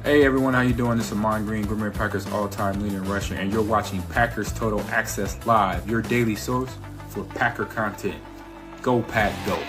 Hey everyone, how you doing? This is Amon Green, Green Bay Packers all-time leader in rushing, and you're watching Packers Total Access Live, your daily source for Packer content. Go Pack, go!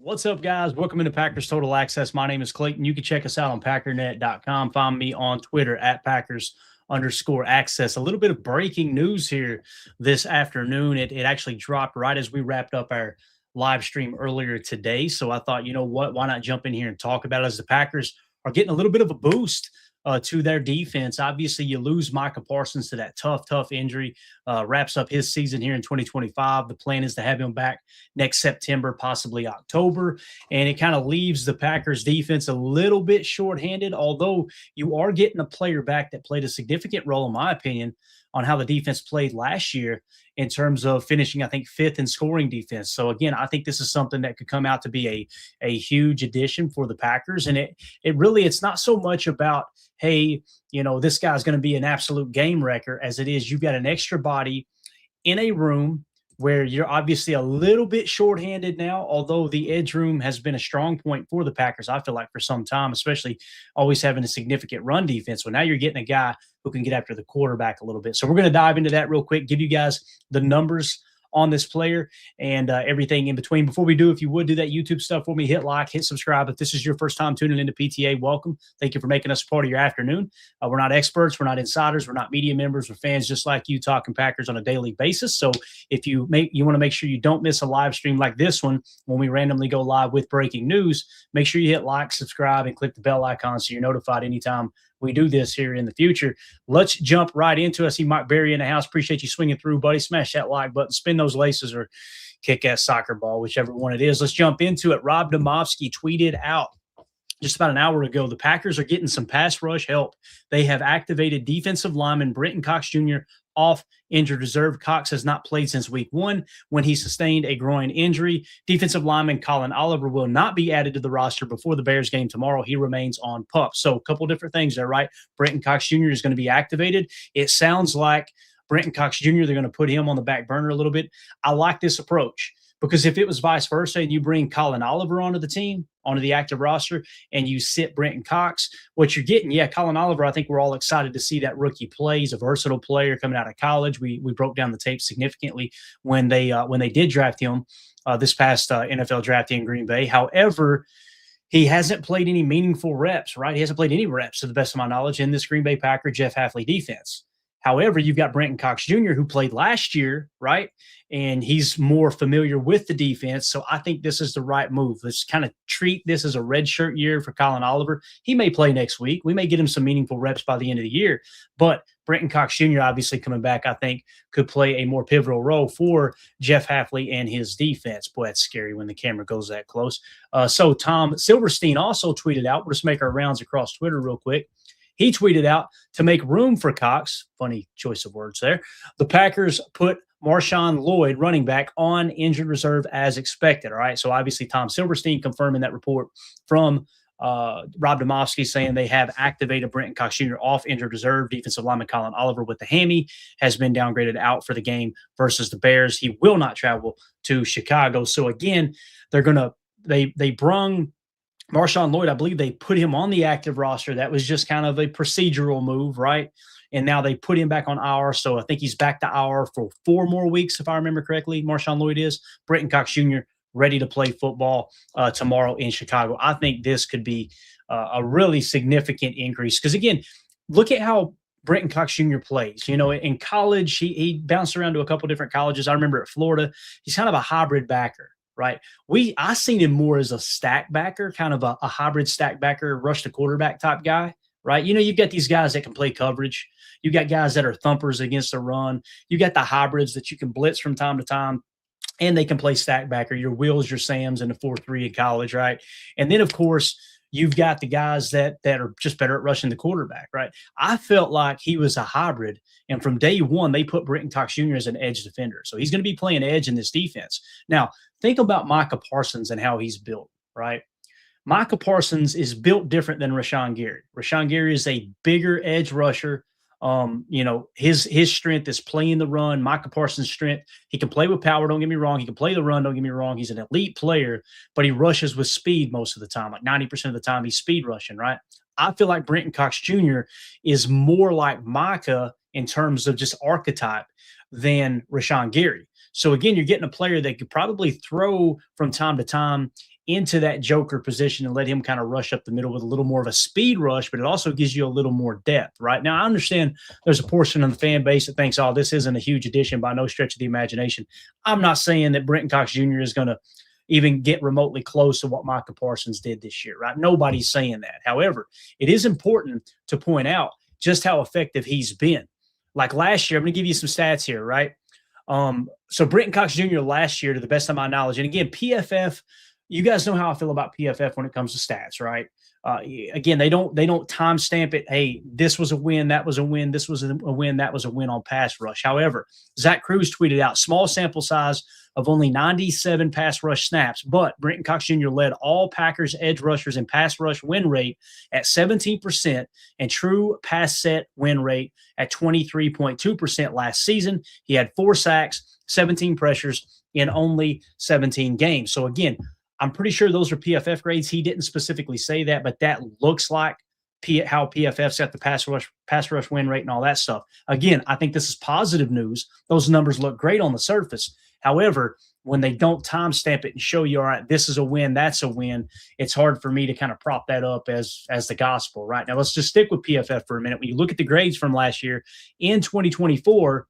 What's up, guys? Welcome into Packers Total Access. My name is Clayton. You can check us out on packernet.com. Find me on Twitter at Packers_access. A little bit of breaking news here this afternoon. It actually dropped right as we wrapped up our live stream earlier today. So I thought, you know what? Why not jump in here and talk about it, as the Packers are getting a little bit of a boost to their defense. Obviously, you lose Micah Parsons to that tough injury. Wraps up his season here in 2025. The plan is to have him back next September, possibly October. And it kind of leaves the Packers defense a little bit shorthanded, although you are getting a player back that played a significant role, in my opinion, on how the defense played last year in terms of finishing, I think, fifth in scoring defense. So again, I think this is something that could come out to be a huge addition for the Packers. And it's not so much about, hey, you know, this guy's going to be an absolute game wrecker, as it is you've got an extra body in a room where you're obviously a little bit shorthanded now, although the edge room has been a strong point for the Packers, I feel like, for some time, especially always having a significant run defense. Well, now you're getting a guy who can get after the quarterback a little bit. So we're going to dive into that real quick, give you guys the numbers on this player and everything in between. Before we do, if you would do that YouTube stuff for me, hit like, hit subscribe. If this is your first time tuning into PTA, welcome. Thank you for making us a part of your afternoon. We're not experts. We're not insiders. We're not media members. We're fans just like you, talking Packers on a daily basis. So if you want to make sure you don't miss a live stream like this one, when we randomly go live with breaking news, make sure you hit like, subscribe, and click the bell icon so you're notified anytime we do this here in the future. Let's jump right into it. I see Mike Berry in the house. Appreciate you swinging through, buddy. Smash that like button, spin those laces, or kick that soccer ball, whichever one it is. Let's jump into it. Rob Demovsky tweeted out just about an hour ago, the Packers are getting some pass rush help. They have activated defensive lineman Brenton Cox Jr. off injured reserve. Cox has not played since week 1 when he sustained a groin injury. Defensive lineman Colin Oliver will not be added to the roster before the Bears game tomorrow. He remains on PUP. So a couple different things there, right? Brenton Cox Jr. is going to be activated. It sounds like Brenton Cox Jr., they're going to put him on the back burner a little bit. I like this approach, because if it was vice versa and you bring Colin Oliver onto the team, onto the active roster, and you sit Brenton Cox, what you're getting, Colin Oliver, I think we're all excited to see that rookie play. He's a versatile player coming out of college. We broke down the tape significantly when they did draft him this past NFL draft in Green Bay. However, he hasn't played any meaningful reps, right? He hasn't played any reps, to the best of my knowledge, in this Green Bay Packer Jeff Hafley defense. However, you've got Brenton Cox Jr., who played last year, right? And he's more familiar with the defense. So I think this is the right move. Let's kind of treat this as a redshirt year for Colin Oliver. He may play next week. We may get him some meaningful reps by the end of the year. But Brenton Cox Jr., obviously coming back, I think could play a more pivotal role for Jeff Hafley and his defense. Boy, that's scary when the camera goes that close. So Tom Silverstein also tweeted out, we'll just make our rounds across Twitter real quick. He tweeted out, to make room for Cox, funny choice of words there, the Packers put Marshawn Lloyd, running back, on injured reserve as expected. All right. So obviously Tom Silverstein confirming that report from Rob Demovsky, saying they have activated Brenton Cox Jr. off injured reserve. Defensive lineman Colin Oliver with the hammy has been downgraded out for the game versus the Bears. He will not travel to Chicago. So again, they brung Marshawn Lloyd, I believe they put him on the active roster. That was just kind of a procedural move, right? And now they put him back on IR. So I think he's back to IR for 4 more weeks, if I remember correctly. Marshawn Lloyd is. Brenton Cox Jr. ready to play football tomorrow in Chicago. I think this could be a really significant increase. Because, again, look at how Brenton Cox Jr. plays. You know, in college, he bounced around to a couple different colleges. I remember at Florida, he's kind of a hybrid backer. Right. I seen him more as a stack backer, kind of a hybrid stack backer, rush the quarterback type guy. Right. You know, you've got these guys that can play coverage. You got guys that are thumpers against the run. You got the hybrids that you can blitz from time to time, and they can play stack backer, your Wills, your Sams in the 4-3 in college. Right. And then, of course, you've got the guys that are just better at rushing the quarterback, right? I felt like he was a hybrid, and from day one, they put Brenton Cox Jr. as an edge defender. So he's going to be playing edge in this defense. Now, think about Micah Parsons and how he's built, right? Micah Parsons is built different than Rashawn Gary. Rashawn Gary is a bigger edge rusher. His strength is playing the run. Micah Parsons' strength, he can play with power, don't get me wrong. He can play the run, don't get me wrong. He's an elite player, but he rushes with speed most of the time. Like 90% of the time, he's speed rushing, right? I feel like Brenton Cox Jr. is more like Micah in terms of just archetype than Rashawn Gary. So again, you're getting a player that could probably throw from time to time into that joker position and let him kind of rush up the middle with a little more of a speed rush, but it also gives you a little more depth, right? Now, I understand there's a portion of the fan base that thinks, oh, this isn't a huge addition by no stretch of the imagination. I'm not saying that Brenton Cox Jr. is going to even get remotely close to what Micah Parsons did this year, right? Nobody's saying that. However, it is important to point out just how effective he's been. Like last year, I'm going to give you some stats here, right? So Brenton Cox Jr. last year, to the best of my knowledge, and again, PFF, you guys know how I feel about PFF when it comes to stats, right? Again, they don't timestamp it. Hey, this was a win, that was a win, this was a win, that was a win on pass rush. However, Zach Cruz tweeted out small sample size of only 97 pass rush snaps, but Brenton Cox Jr. led all Packers edge rushers in pass rush win rate at 17% and true pass set win rate at 23.2% last season. He had 4 sacks, 17 pressures in only 17 games. So again, I'm pretty sure those are PFF grades. He didn't specifically say that, but that looks like how PFF set the pass rush win rate and all that stuff. Again, I think this is positive news. Those numbers look great on the surface. However, when they don't timestamp it and show you, all right, this is a win, that's a win, it's hard for me to kind of prop that up as the gospel, right? Now, let's just stick with PFF for a minute. When you look at the grades from last year in 2024,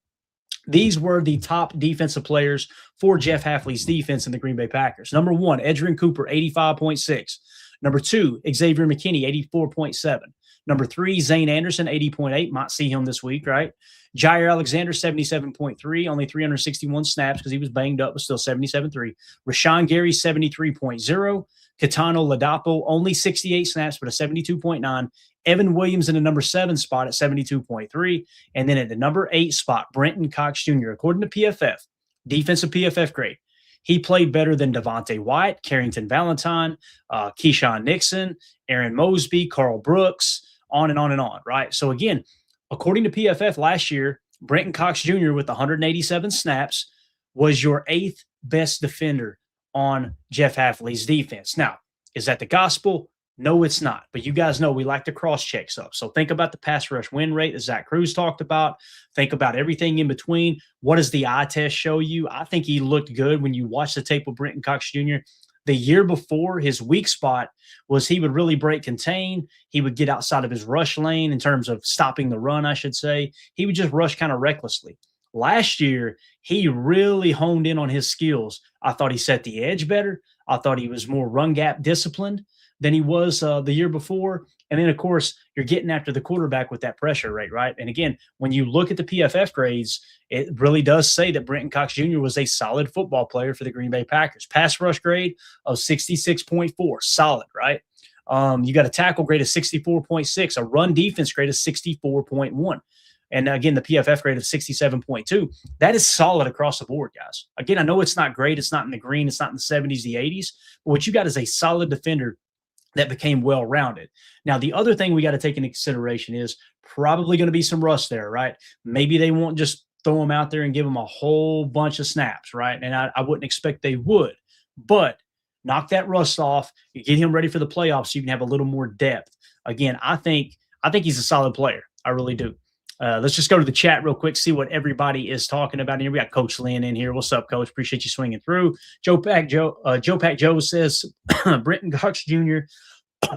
these were the top defensive players for Jeff Hafley's defense in the Green Bay Packers. Number 1, Edgerrin Cooper, 85.6. Number 2, Xavier McKinney, 84.7. Number 3, Zane Anderson, 80.8. Might see him this week, right? Jair Alexander, 77.3, only 361 snaps because he was banged up, but still 77.3. Rashawn Gary, 73.0. Katano Ladapo, only 68 snaps, but a 72.9. Evan Williams in the number 7 spot at 72.3. And then at the number 8 spot, Brenton Cox Jr., according to PFF, defensive PFF grade, he played better than Devontae White, Carrington Valentine, Keyshawn Nixon, Aaron Mosby, Carl Brooks, on and on and on, right? So again, according to PFF last year, Brenton Cox Jr. with 187 snaps was your 8th best defender on Jeff Hafley's defense. Now, is that the gospel? No, it's not. But you guys know we like to cross-check stuff. So think about the pass rush win rate that Zach Cruz talked about. Think about everything in between. What does the eye test show you? I think he looked good when you watch the tape with Brenton Cox Jr. The year before, his weak spot was he would really break contain. He would get outside of his rush lane in terms of stopping the run, I should say. He would just rush kind of recklessly. Last year, he really honed in on his skills. I thought he set the edge better. I thought he was more run gap disciplined than he was the year before. And then, of course, you're getting after the quarterback with that pressure rate, right? And again, when you look at the PFF grades, it really does say that Brenton Cox Jr. was a solid football player for the Green Bay Packers. Pass rush grade of 66.4, solid, right? You got a tackle grade of 64.6, a run defense grade of 64.1. And again, the PFF grade of 67.2. That is solid across the board, guys. Again, I know it's not great. It's not in the green. It's not in the 70s, the 80s. But what you got is a solid defender that became well-rounded. Now, the other thing we got to take into consideration is probably going to be some rust there, right? Maybe they won't just throw him out there and give him a whole bunch of snaps, right? And I wouldn't expect they would. But knock that rust off. You get him ready for the playoffs so you can have a little more depth. Again, I think he's a solid player. I really do. Let's just go to the chat real quick, see what everybody is talking about here. We got Coach Lynn in here. What's up, Coach? Appreciate you swinging through. Joe Pack Joe says Brenton Cox Jr.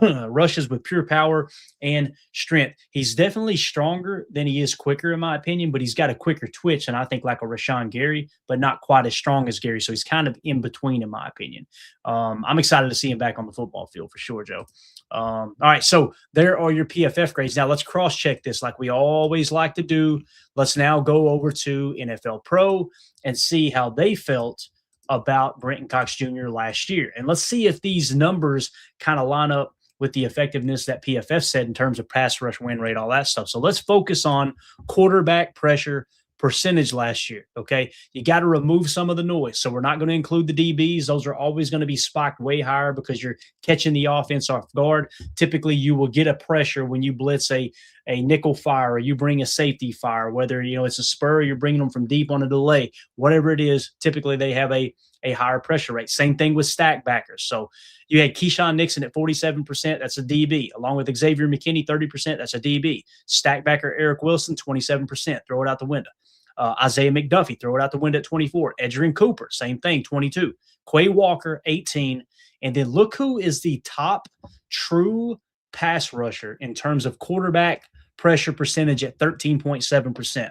rushes with pure power and strength. He's definitely stronger than he is quicker, in my opinion, but he's got a quicker twitch, and I think like a Rashawn Gary, but not quite as strong as Gary. So he's kind of in between, in my opinion. I'm excited to see him back on the football field for sure, Joe. All right, so there are your PFF grades. Now let's cross-check this like we always like to do. Let's now go over to NFL Pro and see how they felt about Brenton Cox Jr. last year. And let's see if these numbers kind of line up with the effectiveness that PFF said in terms of pass rush win rate, all that stuff. So let's focus on quarterback pressure percentage last year. Okay. You got to remove some of the noise. So we're not going to include the DBs. Those are always going to be spiked way higher because you're catching the offense off guard. Typically, you will get a pressure when you blitz a nickel fire or you bring a safety fire, whether, it's a spur, you're bringing them from deep on a delay, whatever it is. Typically, they have a higher pressure rate. Same thing with stack backers. So you had Keyshawn Nixon at 47%. That's a DB. Along with Xavier McKinney, 30%. That's a DB. Stack backer Eric Wilson, 27%. Throw it out the window. Isaiah McDuffie, throw it out the window at 24. Edgerrin Cooper, same thing, 22. Quay Walker, 18. And then look who is the top true pass rusher in terms of quarterback pressure percentage at 13.7%.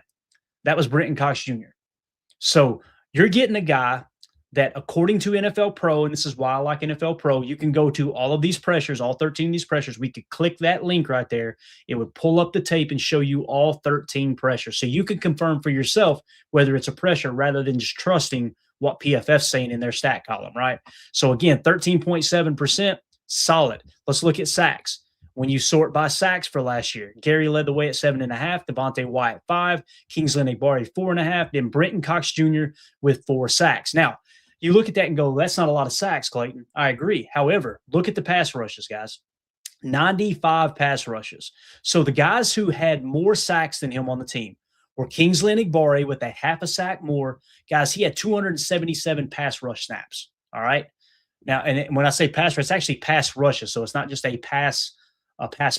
That was Brenton Cox Jr. So you're getting a guy that, according to NFL Pro, and this is why I like NFL Pro, you can go to all of these pressures, all 13 of these pressures. We could click that link right there. It would pull up the tape and show you all 13 pressures. So you can confirm for yourself whether it's a pressure rather than just trusting what PFF's saying in their stat column, right? So again, 13.7%, solid. Let's look at sacks. When you sort by sacks for last year, Gary led the way at 7.5, Devontae Wyatt 5, Kingsley Enagbare 4.5, then Brenton Cox Jr. with 4 sacks. Now, you look at that and go, that's not a lot of sacks, Clayton. I agree. However, look at the pass rushes, guys. 95 pass rushes. So the guys who had more sacks than him on the team were Kingsley Enagbare with a half a sack more. Guys, he had 277 pass rush snaps. All right. Now, and when I say pass rush, it's actually pass rushes. So it's not just a pass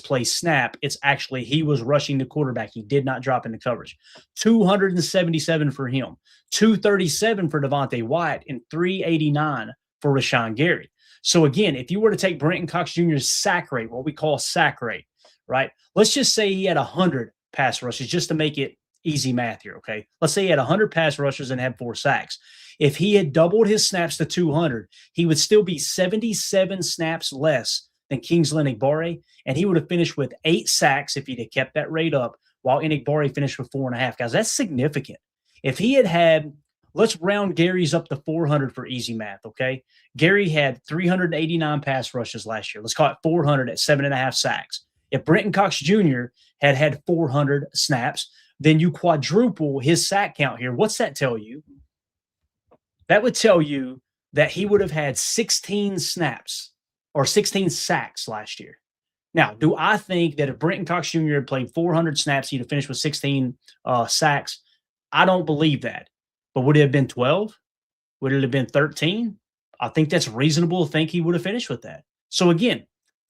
play snap. It's actually he was rushing the quarterback. He did not drop into coverage. 277 for him, 237 for Devontae Wyatt, and 389 for Rashawn Gary. So again, if you were to take Brenton Cox Jr.'s sack rate, what we call sack rate, right? Let's just say he had 100 pass rushes just to make it easy math here, okay? Let's say he had 100 pass rushes and had 4 sacks. If he had doubled his snaps to 200, he would still be 77 snaps less than Kingsley Enagbare, and he would have finished with 8 sacks if he'd have kept that rate up, while Enagbare finished with 4.5. Guys, that's significant. If he had, let's round Gary's up to 400 for easy math, okay? Gary had 389 pass rushes last year. Let's call it 400 at 7.5 sacks. If Brenton Cox Jr. had 400 snaps, then you quadruple his sack count here. What's that tell you? That would tell you that he would have had 16 snaps or 16 sacks last year. Now, do I think that if Brenton Cox Jr. had played 400 snaps, he'd have finished with 16 sacks? I don't believe that. But would it have been 12? Would it have been 13? I think that's reasonable to think he would have finished with that. So again,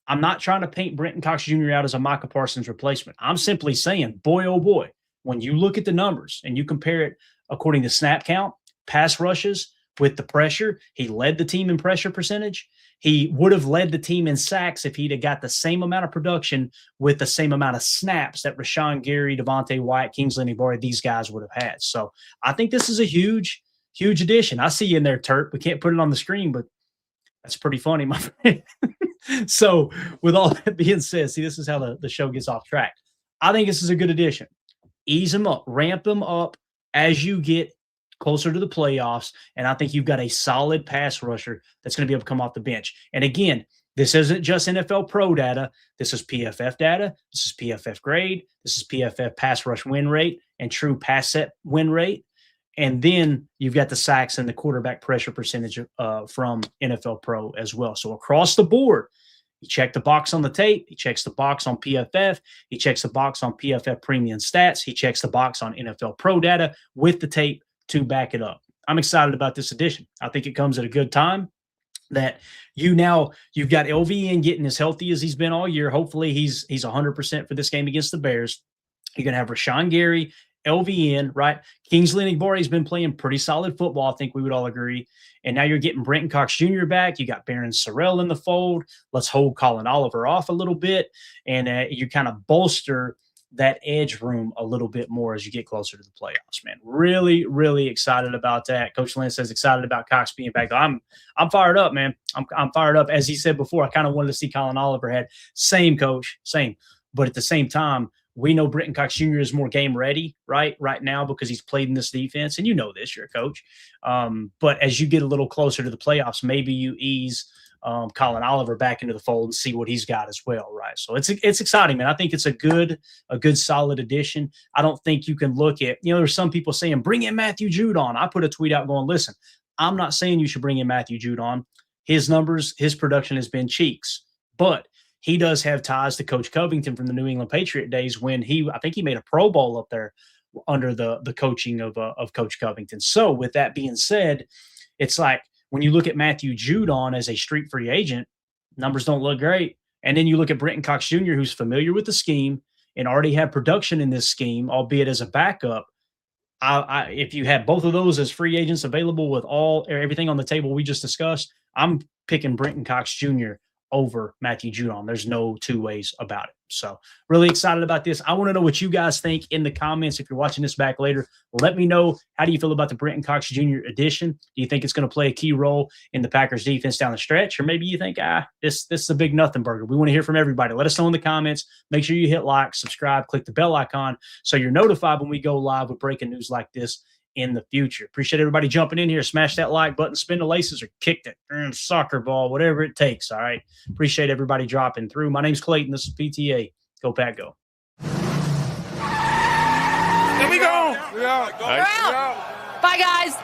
I'm not trying to paint Brenton Cox Jr. out as a Micah Parsons replacement. I'm simply saying, boy, oh boy, when you look at the numbers and you compare it according to snap count, pass rushes with the pressure, he led the team in pressure percentage. He would have led the team in sacks if he'd have got the same amount of production with the same amount of snaps that Rashawn Gary, Devontae Wyatt, Kingsley Enagbare, these guys would have had. So I think this is a huge, huge addition. I see you in there, Turt. We can't put it on the screen, but that's pretty funny, my friend. So with all that being said, see, this is how the show gets off track. I think this is a good addition. Ease them up, ramp them up as you get closer to the playoffs, and I think you've got a solid pass rusher that's going to be able to come off the bench. And again, this isn't just NFL Pro data. This is PFF data. This is PFF grade. This is PFF pass rush win rate and true pass set win rate. And then you've got the sacks and the quarterback pressure percentage from NFL Pro as well. So across the board, he checked the box on the tape. He checks the box on PFF. He checks the box on PFF premium stats. He checks the box on NFL Pro data with the tape to back it up. I'm excited about this edition. I think it comes at a good time that you've got LVN getting as healthy as he's been all year. Hopefully he's 100% for this game against the Bears. You're going to have Rashawn Gary, LVN, right? Kingsley Enagbare has been playing pretty solid football, I think we would all agree. And now you're getting Brenton Cox Jr. back. You got Barron Sorrell in the fold. Let's hold Colin Oliver off a little bit. And you kind of bolster that edge room a little bit more as you get closer to the playoffs, man. Really, really excited about that. Coach Lynn says excited about Cox being back. I'm fired up, man. I'm fired up. As he said before, I kind of wanted to see Colin Oliver had. Same, coach, same. But at the same time, We know Britton Cox Jr. is more game ready right now because he's played in this defense. And you know this, you're a coach. But as you get a little closer to the playoffs, maybe you ease Colin Oliver back into the fold and see what he's got as well, right? So it's exciting, man. I think it's a good solid addition. I don't think you can look at, there's some people saying bring in Matthew Judon. I put a tweet out going, listen, I'm not saying you should bring in Matthew Judon. His numbers, his production has been cheeks, but he does have ties to Coach Covington from the New England Patriot days when I think he made a Pro Bowl up there under the coaching of Coach Covington. So with that being said, it's like when you look at Matthew Judon as a street free agent, numbers don't look great. And then you look at Britton Cox Jr., who's familiar with the scheme and already had production in this scheme, albeit as a backup. If you had both of those as free agents available with everything on the table we just discussed, I'm picking Britton Cox Jr. over Matthew Judon. There's no two ways about it. So really excited about this. I want to know what you guys think in the comments. If you're watching this back later, let me know. How do you feel about the Britton Cox Jr. addition? Do you think it's going to play a key role in the Packers defense down the stretch? Or maybe you think, this is a big nothing burger. We want to hear from everybody. Let us know in the comments. Make sure you hit like, subscribe, click the bell icon so you're notified when we go live with breaking news like this in the future. Appreciate everybody jumping in here. Smash that like button, spin the laces, or kick that soccer ball, whatever it takes. All right. Appreciate everybody dropping through. My name's Clayton. This is PTA. Go Pack Go. Here we go. We're out. Bye, guys.